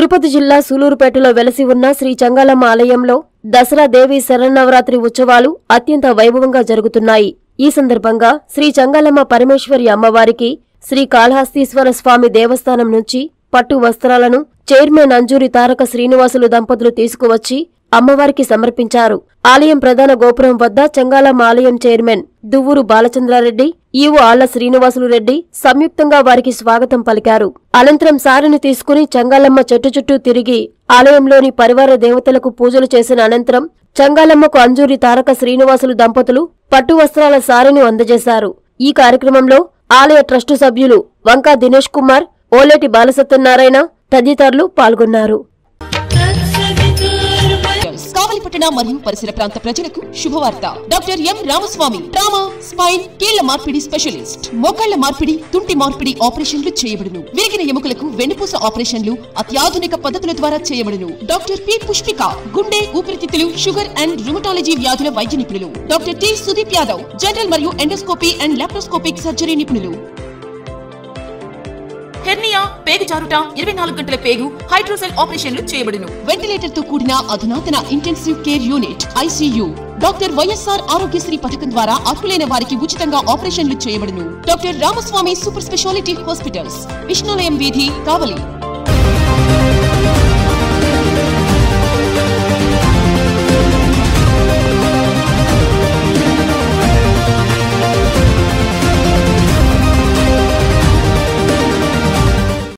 తిరుపతి జిల్లా సూలూరుపేటలో వెలసి ఉన్న శ్రీ చంగాళమ్మ ఆలయంలో దసరా దేవి శరన్నవరాత్రి ఉత్సవాలు అత్యంత వైభవంగా జరుగుతున్నాయి. ఈ సందర్భంగా శ్రీ చంగాళమ్మ పరమేశ్వరి అమ్మవారికి శ్రీ కాళహస్తీశ్వర స్వామి దేవస్థానం నుంచి పట్టు వస్త్రాలను చైర్మన్ అంజూరి తారక శ్రీనివాసులు దంపతులు తీసుకువచ్చి అమ్మవారికి సమర్పించారు. ఆలయం ప్రధాన గోపురం వద్ద చంగాళమ్మ ఆలయం చైర్మన్ దువ్వూరు బాలచంద్రారెడ్డి, ఈవో ఆళ్ల శ్రీనివాసులు రెడ్డి సంయుక్తంగా వారికి స్వాగతం పలికారు. అనంతరం సారెను తీసుకుని చంగాళమ్మ చెట్టు చుట్టూ తిరిగి ఆలయంలోని పరివార దేవతలకు పూజలు చేసిన అనంతరం చంగాళమ్మకు అంజూరి తారక శ్రీనివాసులు దంపతులు పట్టు వస్త్రాల సారెను అందజేశారు. ఈ కార్యక్రమంలో ఆలయ ట్రస్టు సభ్యులు వంకా దినేష్ కుమార్, ఓలేటి బాలసత్యనారాయణ తదితరులు పాల్గొన్నారు. కావలిపట్టణ మరియు పరిసర ప్రాంత ప్రజలకు శుభవార్త. Doctor M Ramaswamy trauma, spine, కీళ్ల మార్పిడి స్పెషలిస్ట్. మోకాళ్ల మార్పిడి, తుంటి మార్పిడి ఆపరేషన్లు చేయబడును. విరిగిన ఎముకలకు వెన్నుపూస ఆపరేషన్లు అత్యాధునిక పద్ధతుల ద్వారా చేయబడును. డాక్టర్ పి పుష్పిక గుండె, ఊపిరితిత్తులు, షుగర్ అండ్ రుమటాలజీ వ్యాధుల వైద్య నిపుణులు. Doctor T Sudeep Yadav general మరియు ఎండోస్కోపీ అండ్ లాప్రోస్కోపిక్ సర్జరీ నిపుణులు. హెర్నియా, పేగు జారుట, 24 గంటల పేగు, హైడ్రోసెల్ ఆపరేషన్లు చేయబడును. వెంటిలేటర్ తో కూడిన అధునాతన intensive care unit ICU. Doctor YSR Aarogyasri పథకం ద్వారా అర్హులైన వారికి ఉచితంగా ఆపరేషన్లు చేయబడును. Doctor Ramaswamy super speciality hospitals, Vishnulayam వీధి, కావలి.